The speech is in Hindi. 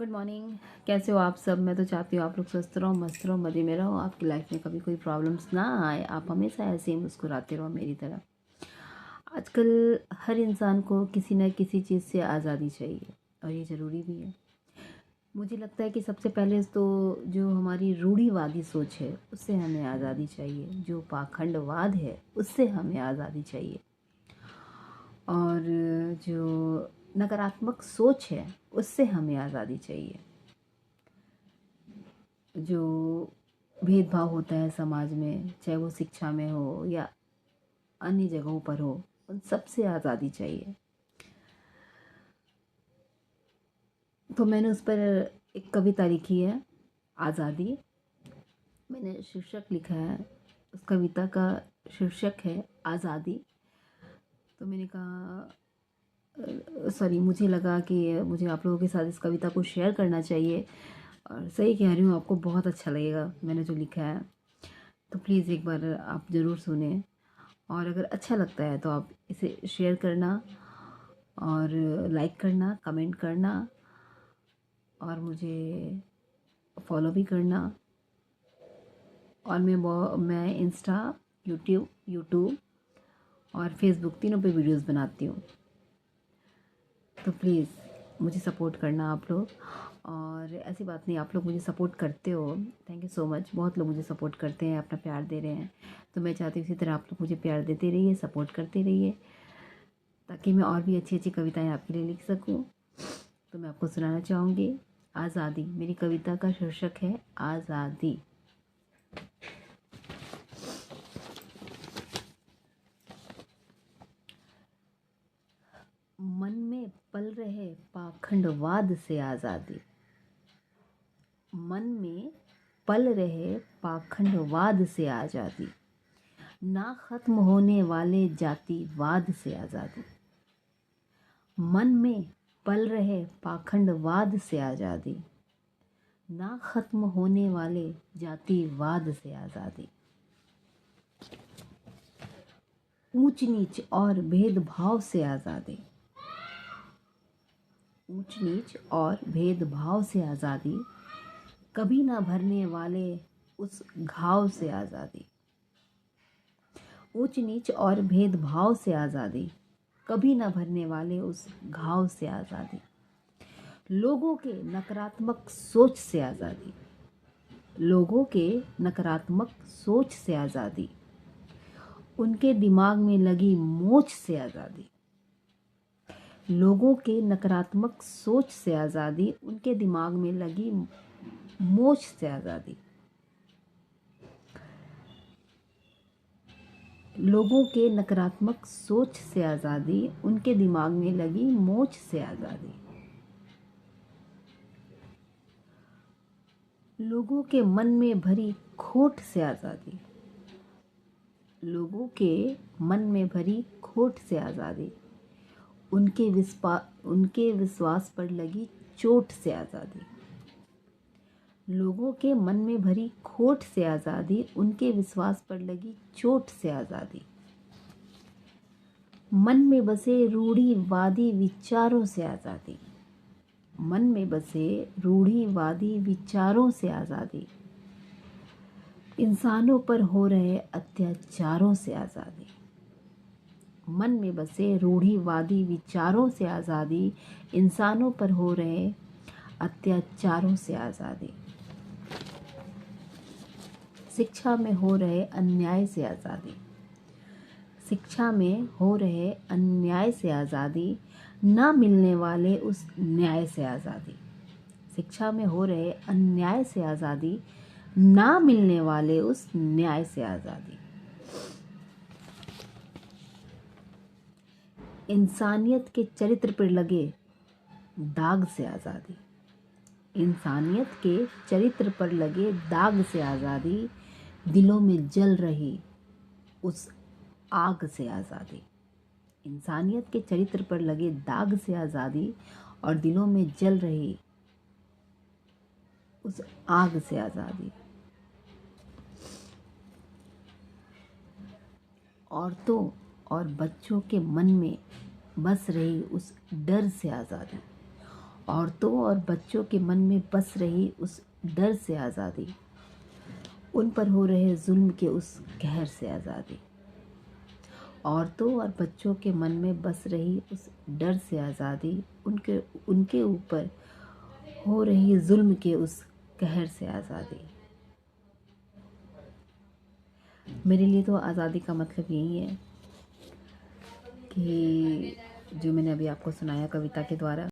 Good morning. कैसे हो आप सब? मैं तो चाहती हूँ आप लोग स्वस्थ रहो, मस्त रहो, मज़े में रहो, आपकी लाइफ में कभी कोई प्रॉब्लम्स ना आए, आप हमेशा ऐसे ही मुस्कुराते रहो मेरी तरह। आजकल हर इंसान को किसी न किसी चीज़ से आज़ादी चाहिए और ये ज़रूरी भी है। मुझे लगता है कि सबसे पहले तो जो हमारी रूढ़िवादी सोच है उससे हमें आज़ादी चाहिए, जो पाखंडवाद है उससे हमें आज़ादी चाहिए, और जो नकारात्मक सोच है उससे हमें आज़ादी चाहिए। जो भेदभाव होता है समाज में, चाहे वो शिक्षा में हो या अन्य जगहों पर हो, उन सब से आज़ादी चाहिए। तो मैंने उस पर एक कविता लिखी है, आज़ादी। मैंने शीर्षक लिखा है, उस कविता का शीर्षक है आज़ादी। तो मैंने कहा सॉरी, मुझे लगा कि मुझे आप लोगों के साथ इस कविता को शेयर करना चाहिए, और सही कह रही हूँ, आपको बहुत अच्छा लगेगा मैंने जो लिखा है। तो प्लीज़ एक बार आप ज़रूर सुने, और अगर अच्छा लगता है तो आप इसे शेयर करना और लाइक करना, कमेंट करना, और मुझे फॉलो भी करना। और मैं इंस्टा, यूट्यूब और फेसबुक तीनों पे वीडियोस बनाती हूँ। तो प्लीज़ मुझे सपोर्ट करना आप लोग। और ऐसी बात नहीं, आप लोग मुझे सपोर्ट करते हो, थैंक यू सो मच। बहुत लोग मुझे सपोर्ट करते हैं, अपना प्यार दे रहे हैं। तो मैं चाहती हूँ इसी तरह आप लोग मुझे प्यार देते रहिए, सपोर्ट करते रहिए, ताकि मैं और भी अच्छी अच्छी कविताएं आपके लिए लिख सकूं। तो मैं आपको सुनाना चाहूँगी आज़ादी। मेरी कविता का शीर्षक है आज़ादी। मन में पल रहे पाखंडवाद से आज़ादी। मन में पल रहे पाखंडवाद से आज़ादी, ना खत्म होने वाले जातिवाद से आज़ादी। मन में पल रहे पाखंडवाद से आज़ादी, ना खत्म होने वाले जातिवाद से आज़ादी। ऊंच नीच और भेदभाव से आज़ादी, ऊंच नीच और भेदभाव से आज़ादी, कभी ना भरने वाले उस घाव से आज़ादी। ऊंच नीच और भेदभाव से आज़ादी, कभी ना भरने वाले उस घाव से आज़ादी। लोगों के नकारात्मक सोच से आज़ादी, लोगों के नकारात्मक सोच से आज़ादी, उनके दिमाग में लगी मोच से आज़ादी। लोगों के नकारात्मक सोच से आज़ादी, उनके दिमाग में लगी मोच से आज़ादी। लोगों के नकारात्मक सोच से आज़ादी, उनके दिमाग में लगी मोच से आज़ादी। लोगों के मन में भरी खोट से आज़ादी, लोगों के मन में भरी खोट से आज़ादी, उनके विश्वास पर लगी चोट से आज़ादी। लोगों के मन में भरी खोट से आज़ादी, उनके विश्वास पर लगी चोट से आज़ादी। मन में बसे रूढ़िवादी विचारों से आज़ादी, मन में बसे रूढ़िवादी विचारों से आज़ादी। इंसानों पर हो रहे अत्याचारों से आज़ादी, मन में बसे रूढ़िवादी विचारों से आज़ादी। इंसानों पर हो रहे अत्याचारों से आज़ादी। शिक्षा में हो रहे अन्याय से आज़ादी, शिक्षा में हो रहे अन्याय से आज़ादी, ना मिलने वाले उस न्याय से आज़ादी। शिक्षा में हो रहे अन्याय से आज़ादी, ना मिलने वाले उस न्याय से आज़ादी। इंसानियत के चरित्र पर लगे दाग से आज़ादी, इंसानियत के चरित्र पर लगे दाग से आज़ादी। दिलों में जल रही उस आग से आज़ादी, इंसानियत के चरित्र पर लगे दाग से आज़ादी, और दिलों में जल रही उस आग से आज़ादी। औरतों और बच्चों के मन में बस रही उस डर से आज़ादी, औरतों और बच्चों के मन में बस रही उस डर से आज़ादी, उन पर हो रहे जुल्म के उस कहर से आज़ादी। औरतों और बच्चों के मन में बस रही उस डर से आज़ादी, उनके उनके ऊपर हो रही जुल्म के उस कहर से आज़ादी। मेरे लिए तो आज़ादी का मतलब यही है कि जो मैंने अभी आपको सुनाया कविता के द्वारा,